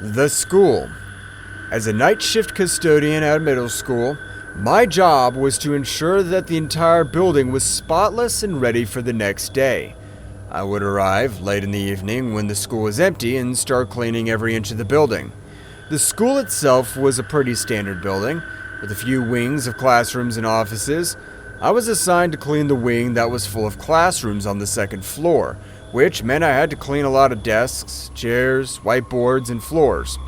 The school. As a night shift custodian at middle school, my job was to ensure that the entire building was spotless and ready for the next day. I would arrive late in the evening when the school was empty and start cleaning every inch of the building. The school itself was a pretty standard building, with a few wings of classrooms and offices. I was assigned to clean the wing that was full of classrooms on the second floor, which meant I had to clean a lot of desks, chairs, whiteboards, and floors.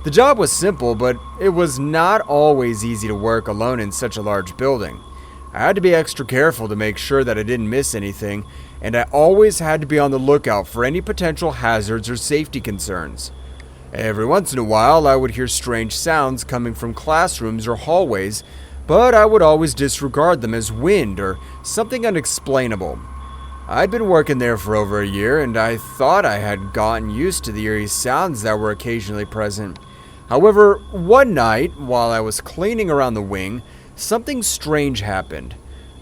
The job was simple, but it was not always easy to work alone in such a large building. I had to be extra careful to make sure that I didn't miss anything, and I always had to be on the lookout for any potential hazards or safety concerns. Every once in a while, I would hear strange sounds coming from classrooms or hallways, but I would always disregard them as wind or something unexplainable. I'd been working there for over a year, and I thought I had gotten used to the eerie sounds that were occasionally present. However, one night, while I was cleaning around the wing, something strange happened.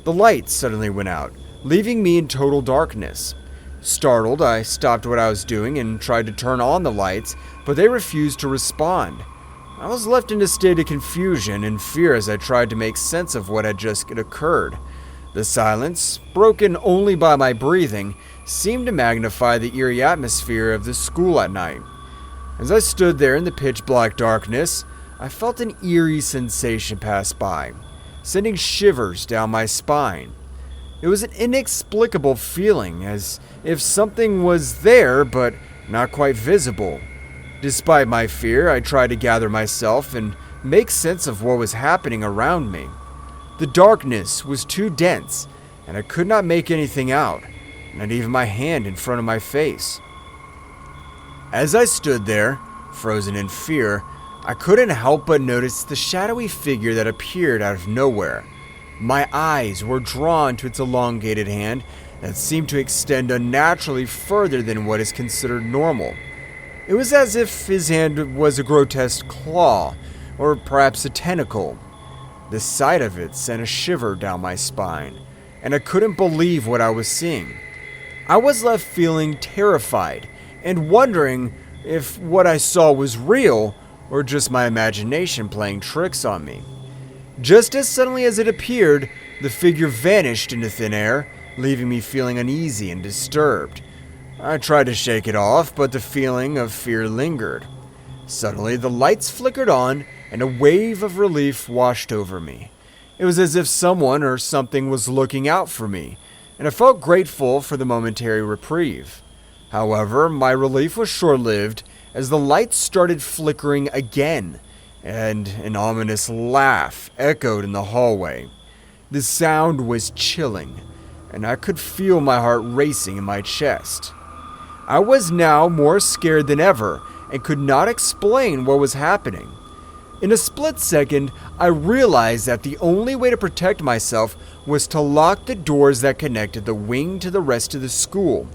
The lights suddenly went out, leaving me in total darkness. Startled, I stopped what I was doing and tried to turn on the lights, but they refused to respond. I was left in a state of confusion and fear as I tried to make sense of what had just occurred. The silence, broken only by my breathing, seemed to magnify the eerie atmosphere of the school at night. As I stood there in the pitch-black darkness, I felt an eerie sensation pass by, sending shivers down my spine. It was an inexplicable feeling, as if something was there but not quite visible. Despite my fear, I tried to gather myself and make sense of what was happening around me. The darkness was too dense, and I could not make anything out, not even my hand in front of my face. As I stood there, frozen in fear, I couldn't help but notice the shadowy figure that appeared out of nowhere. My eyes were drawn to its elongated hand that seemed to extend unnaturally further than what is considered normal. It was as if his hand was a grotesque claw, or perhaps a tentacle. The sight of it sent a shiver down my spine, and I couldn't believe what I was seeing. I was left feeling terrified and wondering if what I saw was real or just my imagination playing tricks on me. Just as suddenly as it appeared, the figure vanished into thin air, leaving me feeling uneasy and disturbed. I tried to shake it off, but the feeling of fear lingered. Suddenly, the lights flickered on, and a wave of relief washed over me. It was as if someone or something was looking out for me, and I felt grateful for the momentary reprieve. However, my relief was short-lived as the lights started flickering again, and an ominous laugh echoed in the hallway. The sound was chilling, and I could feel my heart racing in my chest. I was now more scared than ever and could not explain what was happening. In a split second, I realized that the only way to protect myself was to lock the doors that connected the wing to the rest of the school.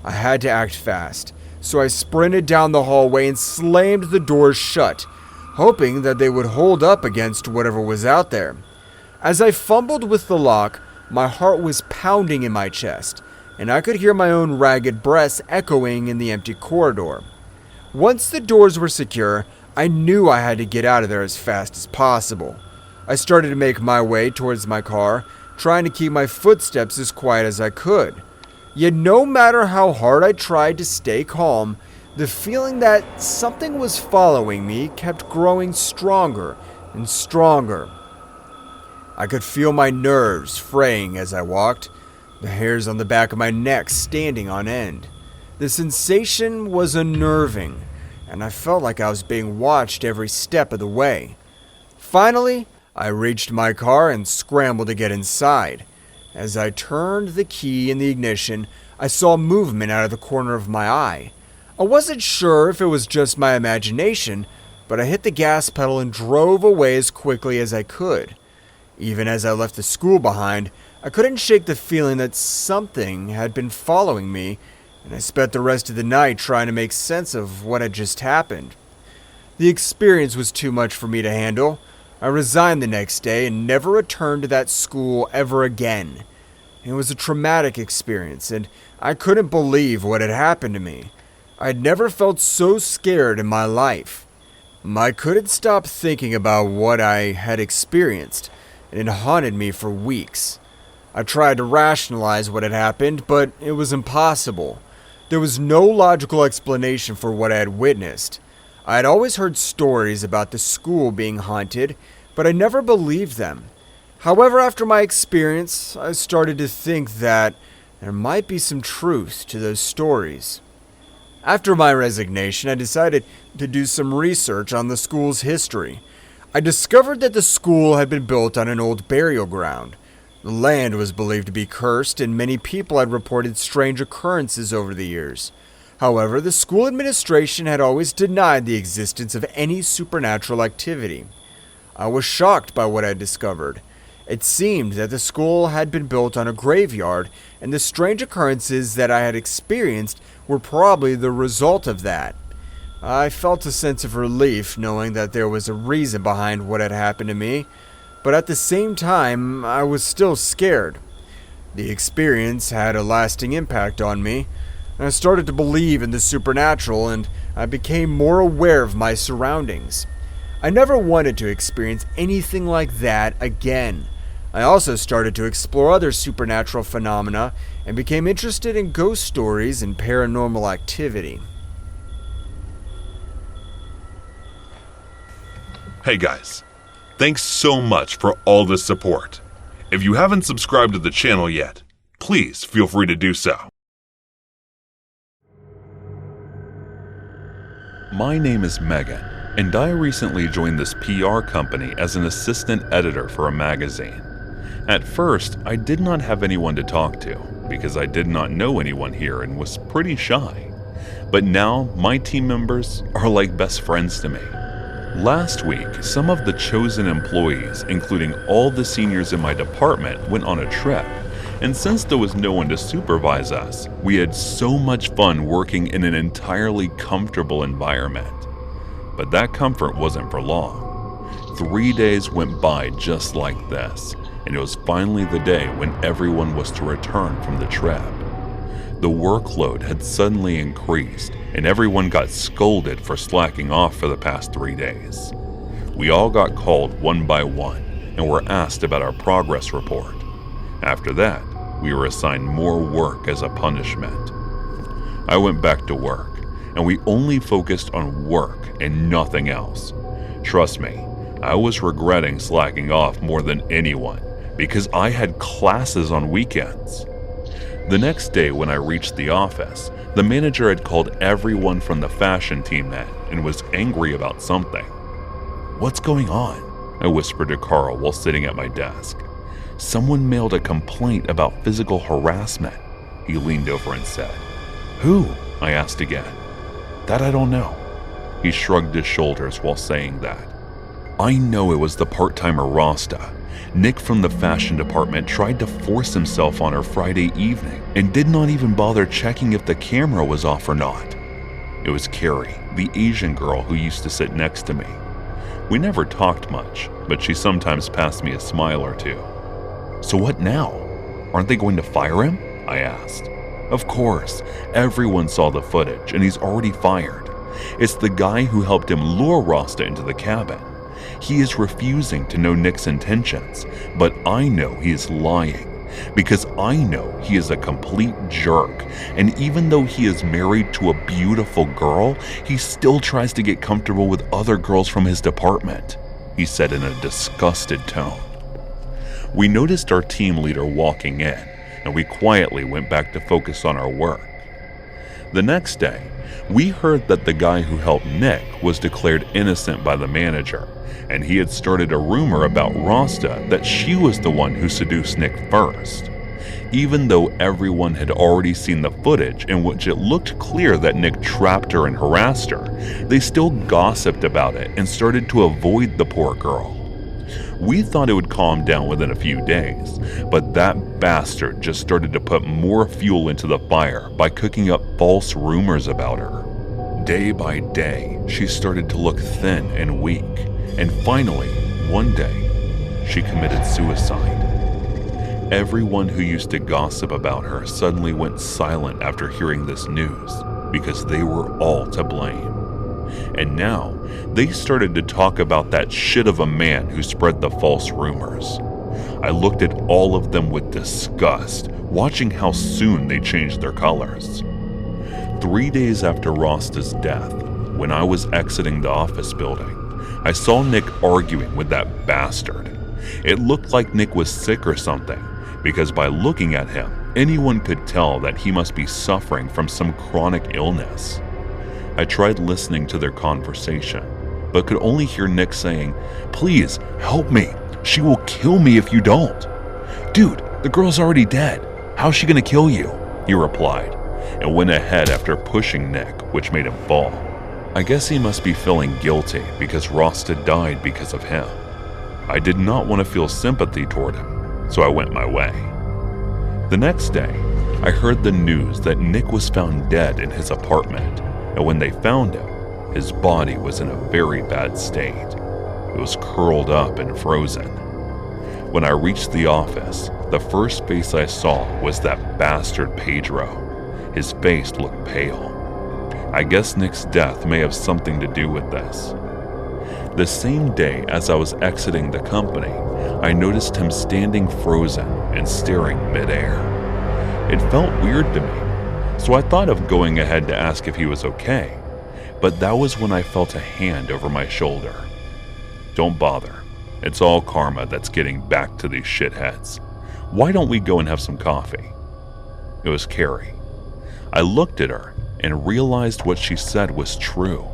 I had to act fast, so I sprinted down the hallway and slammed the doors shut, hoping that they would hold up against whatever was out there. As I fumbled with the lock, my heart was pounding in my chest, and I could hear my own ragged breaths echoing in the empty corridor. Once the doors were secure, I knew I had to get out of there as fast as possible. I started to make my way towards my car, trying to keep my footsteps as quiet as I could. Yet no matter how hard I tried to stay calm, the feeling that something was following me kept growing stronger and stronger. I could feel my nerves fraying as I walked, the hairs on the back of my neck standing on end. The sensation was unnerving, and I felt like I was being watched every step of the way. Finally, I reached my car and scrambled to get inside. As I turned the key in the ignition, I saw movement out of the corner of my eye. I wasn't sure if it was just my imagination, but I hit the gas pedal and drove away as quickly as I could. Even as I left the school behind, I couldn't shake the feeling that something had been following me, and I spent the rest of the night trying to make sense of what had just happened. The experience was too much for me to handle. I resigned the next day and never returned to that school ever again. It was a traumatic experience, and I couldn't believe what had happened to me. I'd never felt so scared in my life. I couldn't stop thinking about what I had experienced, and it haunted me for weeks. I tried to rationalize what had happened, but it was impossible. There was no logical explanation for what I had witnessed. I had always heard stories about the school being haunted, but I never believed them. However, after my experience, I started to think that there might be some truth to those stories. After my resignation, I decided to do some research on the school's history. I discovered that the school had been built on an old burial ground. The land was believed to be cursed, and many people had reported strange occurrences over the years. However, the school administration had always denied the existence of any supernatural activity. I was shocked by what I discovered. It seemed that the school had been built on a graveyard, and the strange occurrences that I had experienced were probably the result of that. I felt a sense of relief knowing that there was a reason behind what had happened to me, but at the same time, I was still scared. The experience had a lasting impact on me. I started to believe in the supernatural, and I became more aware of my surroundings. I never wanted to experience anything like that again. I also started to explore other supernatural phenomena and became interested in ghost stories and paranormal activity. Hey guys, thanks so much for all the support. If you haven't subscribed to the channel yet, please feel free to do so. My name is Megan, and I recently joined this PR company as an assistant editor for a magazine. At first, I did not have anyone to talk to because I did not know anyone here and was pretty shy. But now, my team members are like best friends to me. Last week, some of the chosen employees, including all the seniors in my department, went on a trip. And since there was no one to supervise us, we had so much fun working in an entirely comfortable environment. But that comfort wasn't for long. 3 days went by just like this, and it was finally the day when everyone was to return from the trip. The workload had suddenly increased, and everyone got scolded for slacking off for the past 3 days. We all got called one by one and were asked about our progress report. After that, we were assigned more work as a punishment. I went back to work, and we only focused on work and nothing else. Trust me, I was regretting slacking off more than anyone because I had classes on weekends. The next day when I reached the office, the manager had called everyone from the fashion team in and was angry about something. "What's going on?" I whispered to Carl while sitting at my desk. "Someone mailed a complaint about physical harassment," he leaned over and said. "Who?" I asked again. "That I don't know." He shrugged his shoulders while saying that. "I know it was the part-timer Rasta. Nick from the fashion department tried to force himself on her Friday evening and did not even bother checking if the camera was off or not. It was Carrie, the Asian girl who used to sit next to me. We never talked much, but she sometimes passed me a smile or two. So what now? Aren't they going to fire him?" I asked. "Of course, everyone saw the footage and he's already fired. It's the guy who helped him lure Rasta into the cabin. He is refusing to know Nick's intentions, but I know he is lying because I know he is a complete jerk, and even though he is married to a beautiful girl, he still tries to get comfortable with other girls from his department," he said in a disgusted tone. We noticed our team leader walking in, and we quietly went back to focus on our work. The next day, we heard that the guy who helped Nick was declared innocent by the manager, and he had started a rumor about Rasta that she was the one who seduced Nick first. Even though everyone had already seen the footage in which it looked clear that Nick trapped her and harassed her, they still gossiped about it and started to avoid the poor girl. We thought it would calm down within a few days, but that bastard just started to put more fuel into the fire by cooking up false rumors about her. Day by day, she started to look thin and weak, and finally, one day, she committed suicide. Everyone who used to gossip about her suddenly went silent after hearing this news. because they were all to blame. And now, they started to talk about that shit of a man who spread the false rumors. I looked at all of them with disgust, watching how soon they changed their colors. 3 days after Rasta's death, when I was exiting the office building, I saw Nick arguing with that bastard. It looked like Nick was sick or something, because by looking at him, anyone could tell that he must be suffering from some chronic illness. I tried listening to their conversation, but could only hear Nick saying, "Please, help me. She will kill me if you don't." "Dude, the girl's already dead. How's she gonna kill you?" he replied, and went ahead after pushing Nick, which made him fall. I guess he must be feeling guilty because Rasta died because of him. I did not want to feel sympathy toward him, so I went my way. The next day, I heard the news that Nick was found dead in his apartment, and when they found him, his body was in a very bad state. It was curled up and frozen. When I reached the office, the first face I saw was that bastard Pedro. His face looked pale. I guess Nick's death may have something to do with this. The same day as I was exiting the company, I noticed him standing frozen and staring midair. It felt weird to me, so I thought of going ahead to ask if he was okay, but that was when I felt a hand over my shoulder. "Don't bother. It's all karma that's getting back to these shitheads. Why don't we go and have some coffee?" It was Carrie. I looked at her and realized what she said was true.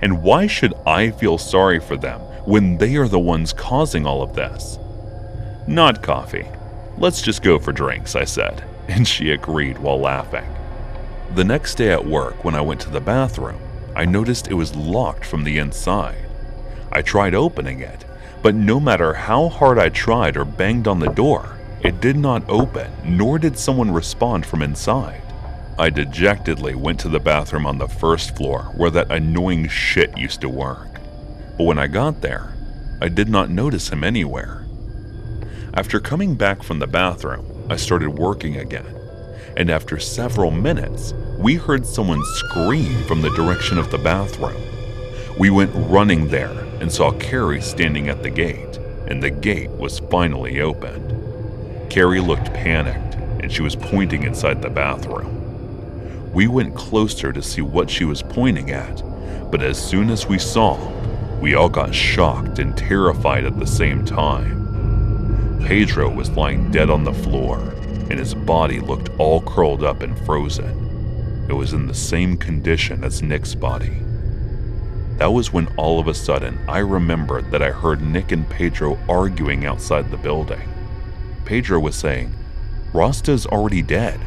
And why should I feel sorry for them when they are the ones causing all of this? "Not coffee. Let's just go for drinks," I said, and she agreed while laughing. The next day at work, when I went to the bathroom, I noticed it was locked from the inside. I tried opening it, but no matter how hard I tried or banged on the door, it did not open, nor did someone respond from inside. I dejectedly went to the bathroom on the first floor where that annoying shit used to work. But when I got there, I did not notice him anywhere. After coming back from the bathroom, I started working again, and after several minutes, we heard someone scream from the direction of the bathroom. We went running there and saw Carrie standing at the gate, and the gate was finally opened. Carrie looked panicked, and she was pointing inside the bathroom. We went closer to see what she was pointing at, but as soon as we saw, we all got shocked and terrified at the same time. Pedro was lying dead on the floor, and his body looked all curled up and frozen. It was in the same condition as Nick's body. That was when all of a sudden I remembered that I heard Nick and Pedro arguing outside the building. Pedro was saying, "Rasta's already dead.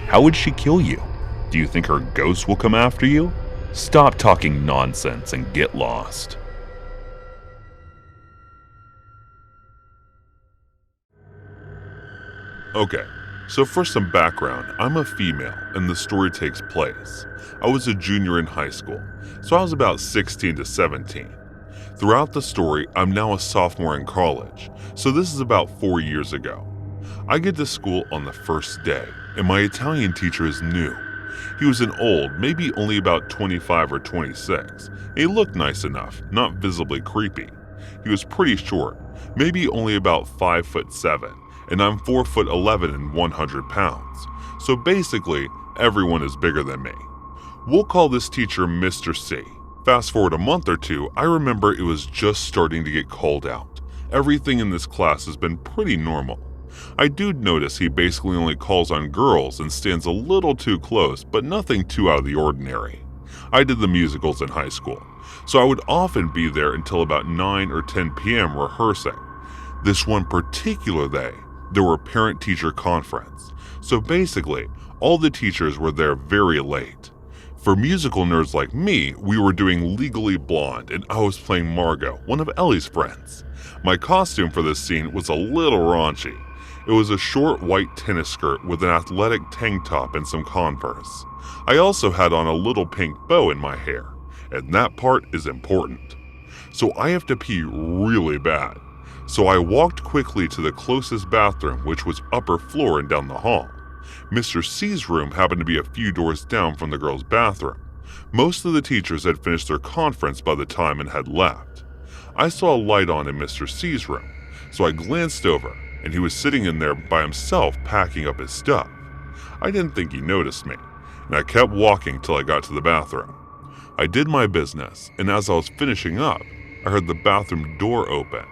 How would she kill you? Do you think her ghost will come after you? Stop talking nonsense and get lost." Okay, so for some background, I'm a female and the story takes place. I was a junior in high school, so I was about 16 to 17. Throughout the story, I'm now a sophomore in college, so this is about 4 years ago. I get to school on the first day, and my Italian teacher is new. He was an old, maybe only about 25 or 26. He looked nice enough, not visibly creepy. He was pretty short, maybe only about 5'7", and I'm 4'11" and 100 pounds. So basically, everyone is bigger than me. We'll call this teacher Mr. C. Fast forward a month or two, I remember it was just starting to get cold out. Everything in this class has been pretty normal. I do notice he basically only calls on girls and stands a little too close, but nothing too out of the ordinary. I did the musicals in high school, so I would often be there until about 9 or 10 p.m. rehearsing. This one particular day, there were parent-teacher conference, so basically, all the teachers were there very late. For musical nerds like me, we were doing Legally Blonde, and I was playing Margot, one of Ellie's friends. My costume for this scene was a little raunchy. It was a short white tennis skirt with an athletic tank top and some Converse. I also had on a little pink bow in my hair, and that part is important. So I have to pee really bad. So I walked quickly to the closest bathroom, which was upper floor and down the hall. Mr. C's room happened to be a few doors down from the girls' bathroom. Most of the teachers had finished their conference by the time and had left. I saw a light on in Mr. C's room, so I glanced over, and he was sitting in there by himself packing up his stuff. I didn't think he noticed me, and I kept walking till I got to the bathroom. I did my business, and as I was finishing up, I heard the bathroom door open.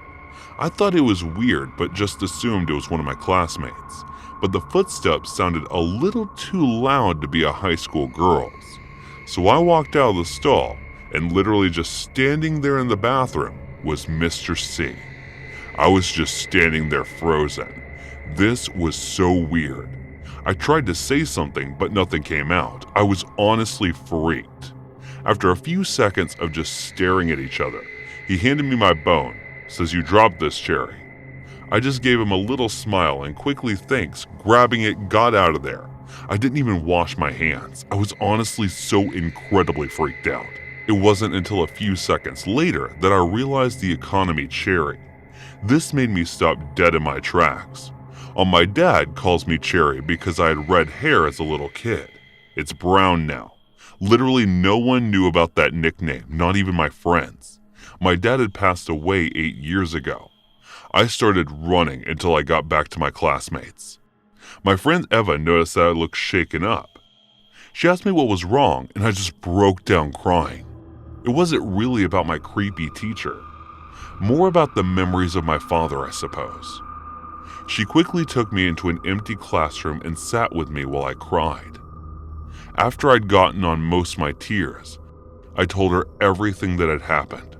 I thought it was weird, but just assumed it was one of my classmates. But the footsteps sounded a little too loud to be a high school girl's. So I walked out of the stall, and literally just standing there in the bathroom was Mr. C. I was just standing there frozen. This was so weird. I tried to say something, but nothing came out. I was honestly freaked. After a few seconds of just staring at each other, he handed me my bone, says, "You dropped this, Cherry." I just gave him a little smile and quickly thanks, grabbing it, got out of there. I didn't even wash my hands. I was honestly so incredibly freaked out. It wasn't until a few seconds later that I realized the economy Cherry. This made me stop dead in my tracks. My dad calls me Cherry because I had red hair as a little kid. It's brown now. Literally no one knew about that nickname, not even my friends. My dad had passed away 8 years ago. I started running until I got back to my classmates. My friend Eva noticed that I looked shaken up. She asked me what was wrong, and I just broke down crying. It wasn't really about my creepy teacher. More about the memories of my father, I suppose. She quickly took me into an empty classroom and sat with me while I cried. After I'd gotten on most of my tears, I told her everything that had happened.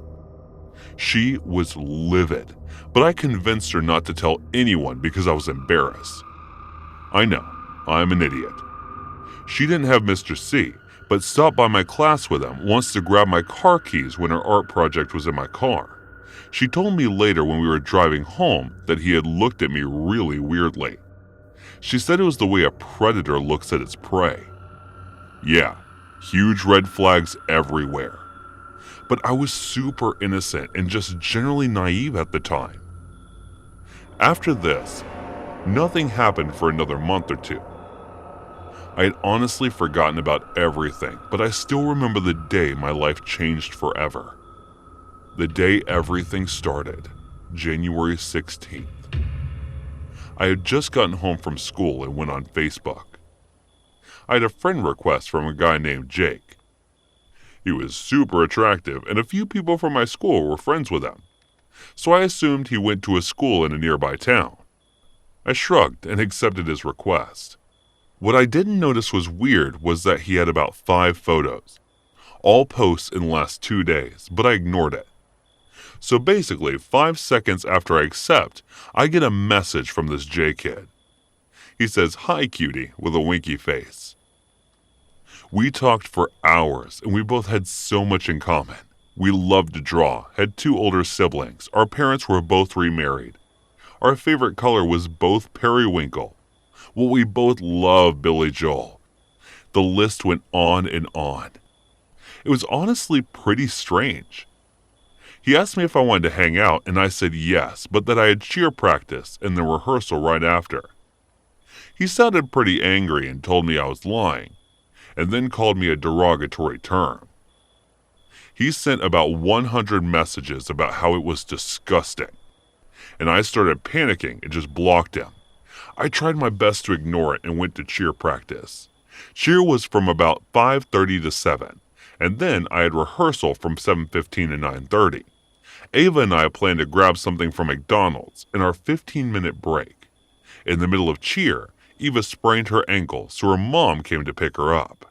She was livid, but I convinced her not to tell anyone because I was embarrassed. I know, I'm an idiot. She didn't have Mr. C, but stopped by my class with him once to grab my car keys when her art project was in my car. She told me later when we were driving home that he had looked at me really weirdly. She said it was the way a predator looks at its prey. Yeah, huge red flags everywhere. But I was super innocent and just generally naive at the time. After this, nothing happened for another month or two. I had honestly forgotten about everything, but I still remember the day my life changed forever. The day everything started, January 16th. I had just gotten home from school and went on Facebook. I had a friend request from a guy named Jake. He was super attractive, and a few people from my school were friends with him. So I assumed he went to a school in a nearby town. I shrugged and accepted his request. What I didn't notice was weird was that he had about 5 photos, all posts in the last 2 days, but I ignored it. So basically, 5 seconds after I accept, I get a message from this J kid. He says, "Hi, cutie," with a winky face. We talked for hours, and we both had so much in common. We loved to draw, had 2 older siblings, our parents were both remarried. Our favorite color was both periwinkle. Well, we both loved Billy Joel. The list went on and on. It was honestly pretty strange. He asked me if I wanted to hang out, and I said yes, but that I had cheer practice and the rehearsal right after. He sounded pretty angry and told me I was lying, and then called me a derogatory term. He sent about 100 messages about how it was disgusting, and I started panicking and just blocked him. I tried my best to ignore it and went to cheer practice. Cheer was from about 5:30 to 7, and then I had rehearsal from 7:15 to 9:30. Ava and I planned to grab something from McDonald's in our 15-minute break. In the middle of cheer, Eva sprained her ankle, so her mom came to pick her up.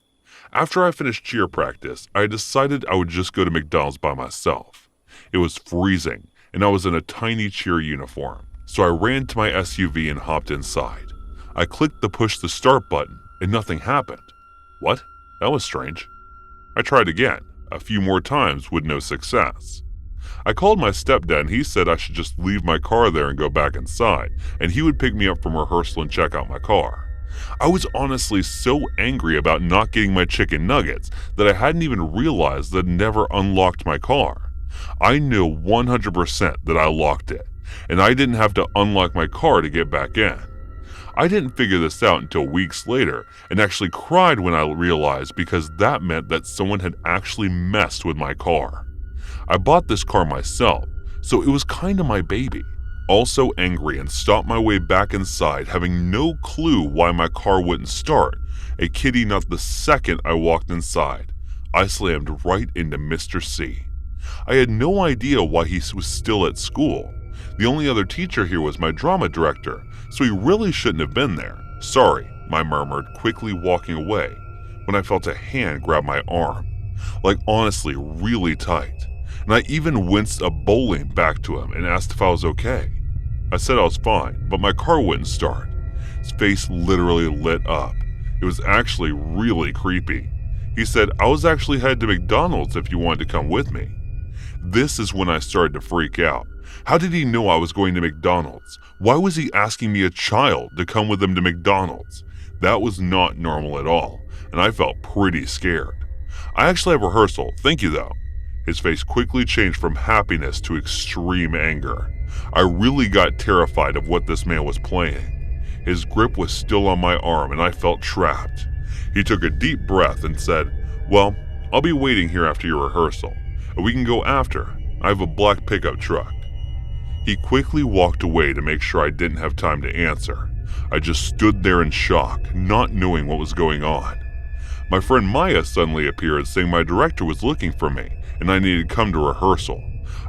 After I finished cheer practice, I decided I would just go to McDonald's by myself. It was freezing, and I was in a tiny cheer uniform, so I ran to my SUV and hopped inside. I clicked the push to start button, and nothing happened. What? That was strange. I tried again, a few more times with no success. I called my stepdad and he said I should just leave my car there and go back inside, and he would pick me up from rehearsal and check out my car. I was honestly so angry about not getting my chicken nuggets that I hadn't even realized that I'd never unlocked my car. I knew 100% that I locked it, and I didn't have to unlock my car to get back in. I didn't figure this out until weeks later and actually cried when I realized, because that meant that someone had actually messed with my car. I bought this car myself, so it was kind of my baby. Also angry and stopped my way back inside, having no clue why my car wouldn't start. A kitty not the second I walked inside, I slammed right into Mr. C. I had no idea why he was still at school. The only other teacher here was my drama director, so he really shouldn't have been there. Sorry, I murmured, quickly walking away, when I felt a hand grab my arm. Like honestly, really tight. And I even winced a bowling back to him and asked if I was okay. I said I was fine, but my car wouldn't start. His face literally lit up. It was actually really creepy. He said, I was actually headed to McDonald's if you wanted to come with me. This is when I started to freak out. How did he know I was going to McDonald's? Why was he asking me, a child, to come with him to McDonald's? That was not normal at all, and I felt pretty scared. I actually have rehearsal, thank you though. His face quickly changed from happiness to extreme anger. I really got terrified of what this man was playing. His grip was still on my arm and I felt trapped. He took a deep breath and said, well, I'll be waiting here after your rehearsal. We can go after. I have a black pickup truck. He quickly walked away to make sure I didn't have time to answer. I just stood there in shock, not knowing what was going on. My friend Maya suddenly appeared saying my director was looking for me and I needed to come to rehearsal.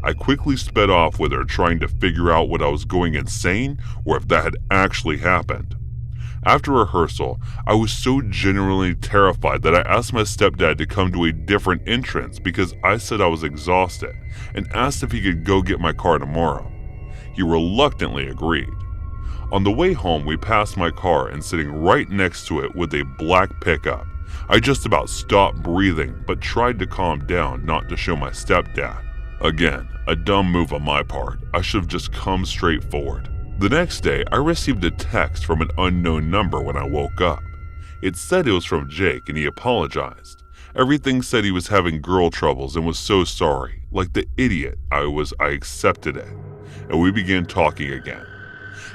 I quickly sped off with her, trying to figure out what I was going insane or if that had actually happened. After rehearsal, I was so genuinely terrified that I asked my stepdad to come to a different entrance because I said I was exhausted and asked if he could go get my car tomorrow. He reluctantly agreed. On the way home, we passed my car and sitting right next to it was a black pickup. I just about stopped breathing but tried to calm down not to show my stepdad. Again, a dumb move on my part. I should have just come straight forward. The next day, I received a text from an unknown number when I woke up. It said it was from Jake and he apologized. Everything said he was having girl troubles and was so sorry. Like the idiot I accepted it. And we began talking again.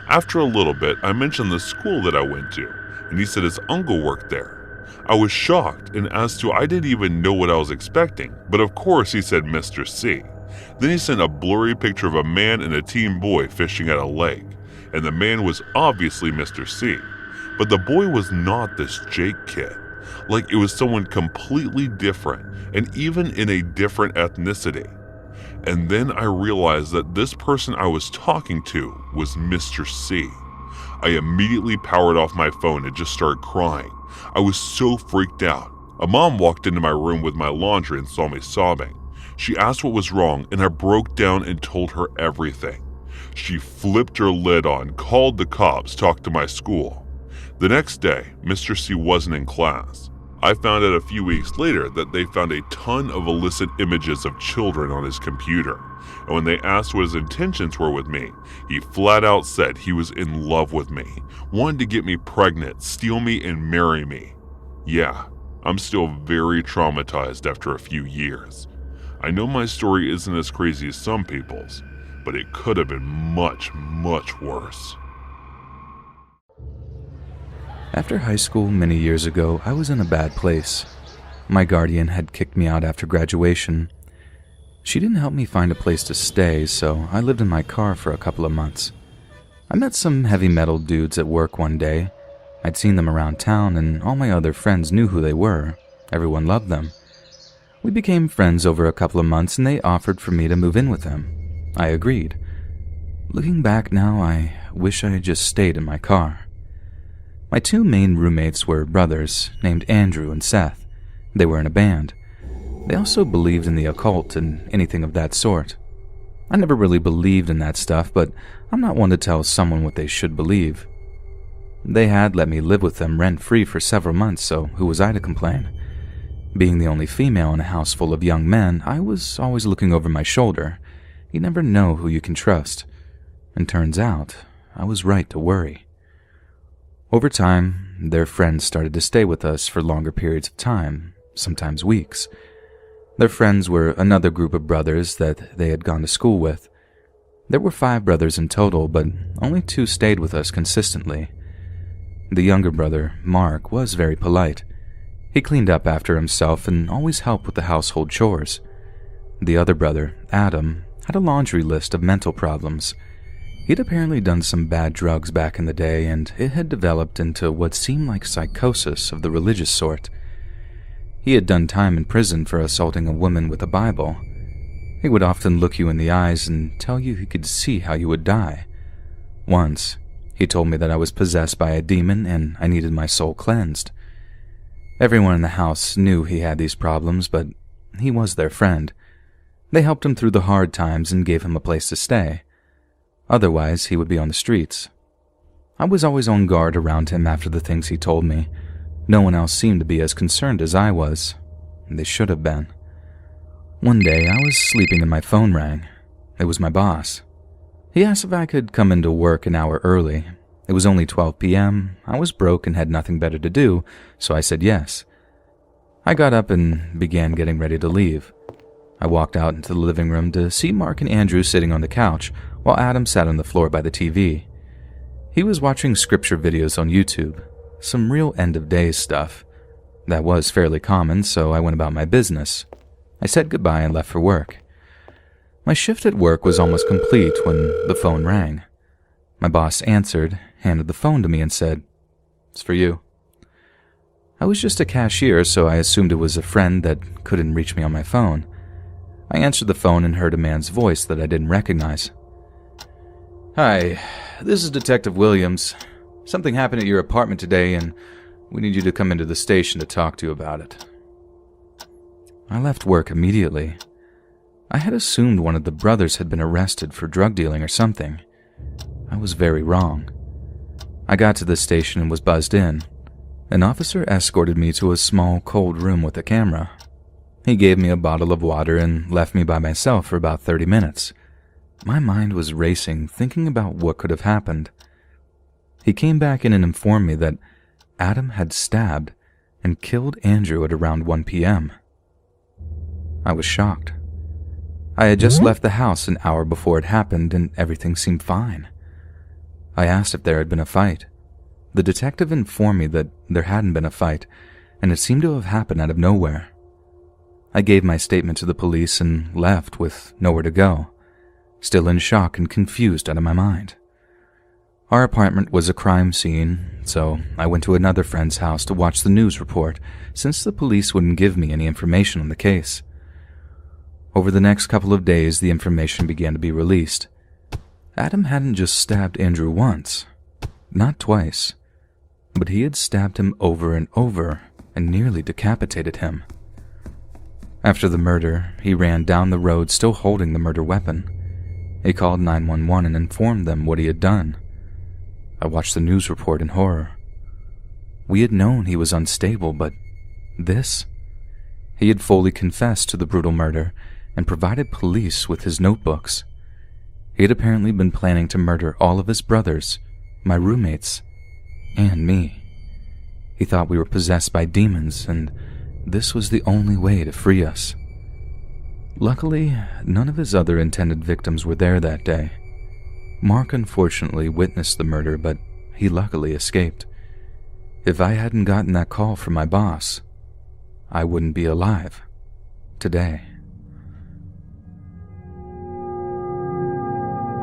After a little bit, I mentioned the school that I went to, and he said his uncle worked there. I was shocked, and as to I didn't even know what I was expecting, but of course he said Mr. C. Then he sent a blurry picture of a man and a teen boy fishing at a lake, and the man was obviously Mr. C. But the boy was not this Jake kid, like it was someone completely different, and even in a different ethnicity. And then I realized that this person I was talking to was Mr. C. I immediately powered off my phone and just started crying. I was so freaked out. A mom walked into my room with my laundry and saw me sobbing. She asked what was wrong, and I broke down and told her everything. She flipped her lid on, called the cops, talked to my school. The next day, Mr. C wasn't in class. I found out a few weeks later that they found a ton of illicit images of children on his computer, and when they asked what his intentions were with me, he flat out said he was in love with me, wanted to get me pregnant, steal me, and marry me. Yeah, I'm still very traumatized after a few years. I know my story isn't as crazy as some people's, but it could have been much, much worse. After high school many years ago, I was in a bad place. My guardian had kicked me out after graduation. She didn't help me find a place to stay, so I lived in my car for a couple of months. I met some heavy metal dudes at work one day. I'd seen them around town, and all my other friends knew who they were. Everyone loved them. We became friends over a couple of months, and they offered for me to move in with them. I agreed. Looking back now, I wish I had just stayed in my car. My two main roommates were brothers, named Andrew and Seth. They were in a band. They also believed in the occult and anything of that sort. I never really believed in that stuff, but I'm not one to tell someone what they should believe. They had let me live with them rent-free for several months, so who was I to complain? Being the only female in a house full of young men, I was always looking over my shoulder. You never know who you can trust. And turns out, I was right to worry. Over time, their friends started to stay with us for longer periods of time, sometimes weeks. Their friends were another group of brothers that they had gone to school with. There were 5 brothers in total, but only 2 stayed with us consistently. The younger brother, Mark, was very polite. He cleaned up after himself and always helped with the household chores. The other brother, Adam, had a laundry list of mental problems. He'd apparently done some bad drugs back in the day, and it had developed into what seemed like psychosis of the religious sort. He had done time in prison for assaulting a woman with a Bible. He would often look you in the eyes and tell you he could see how you would die. Once, he told me that I was possessed by a demon and I needed my soul cleansed. Everyone in the house knew he had these problems, but he was their friend. They helped him through the hard times and gave him a place to stay. Otherwise, he would be on the streets. I was always on guard around him after the things he told me. No one else seemed to be as concerned as I was. They should have been. One day, I was sleeping and my phone rang. It was my boss. He asked if I could come into work an hour early. It was only 12 p.m., I was broke and had nothing better to do, so I said yes. I got up and began getting ready to leave. I walked out into the living room to see Mark and Andrew sitting on the couch, while Adam sat on the floor by the TV. He was watching scripture videos on YouTube, some real end-of-days stuff. That was fairly common, so I went about my business. I said goodbye and left for work. My shift at work was almost complete when the phone rang. My boss answered, handed the phone to me and said, "It's for you." I was just a cashier, so I assumed it was a friend that couldn't reach me on my phone. I answered the phone and heard a man's voice that I didn't recognize. "Hi, this is Detective Williams. Something happened at your apartment today, and we need you to come into the station to talk to you about it." I left work immediately. I had assumed one of the brothers had been arrested for drug dealing or something. I was very wrong. I got to the station and was buzzed in. An officer escorted me to a small, cold room with a camera. He gave me a bottle of water and left me by myself for about 30 minutes. My mind was racing, thinking about what could have happened. He came back in and informed me that Adam had stabbed and killed Andrew at around 1 p.m. I was shocked. I had just left the house an hour before it happened and everything seemed fine. I asked if there had been a fight. The detective informed me that there hadn't been a fight, and it seemed to have happened out of nowhere. I gave my statement to the police and left with nowhere to go, still in shock and confused out of my mind. Our apartment was a crime scene, so I went to another friend's house to watch the news report, since the police wouldn't give me any information on the case. Over the next couple of days, the information began to be released. Adam hadn't just stabbed Andrew once, not twice, but he had stabbed him over and over and nearly decapitated him. After the murder, he ran down the road still holding the murder weapon. He called 911 and informed them what he had done. I watched the news report in horror. We had known he was unstable, but this? He had fully confessed to the brutal murder and provided police with his notebooks. He had apparently been planning to murder all of his brothers, my roommates, and me. He thought we were possessed by demons, and this was the only way to free us. Luckily, none of his other intended victims were there that day. Mark unfortunately witnessed the murder, but he luckily escaped. If I hadn't gotten that call from my boss, I wouldn't be alive today.